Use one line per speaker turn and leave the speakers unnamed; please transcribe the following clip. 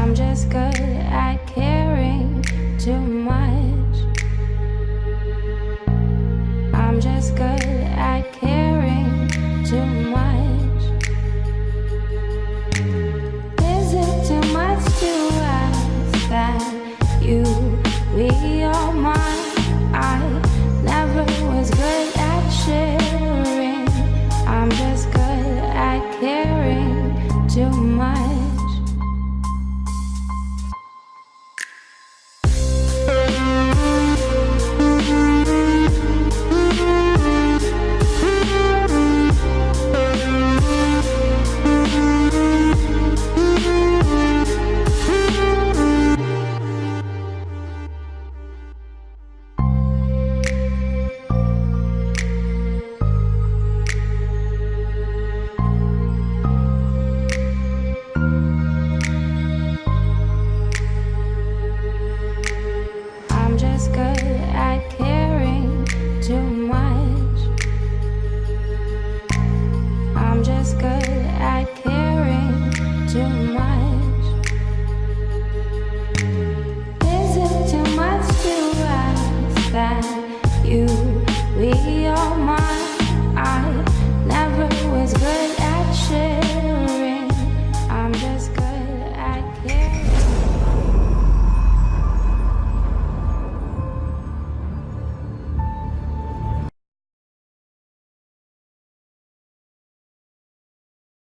I'm just good at caring too much. I'm just good at caring too much. Is it too much to ask that you be all mine? I never was good at sharing. I'm just good at caring too much. You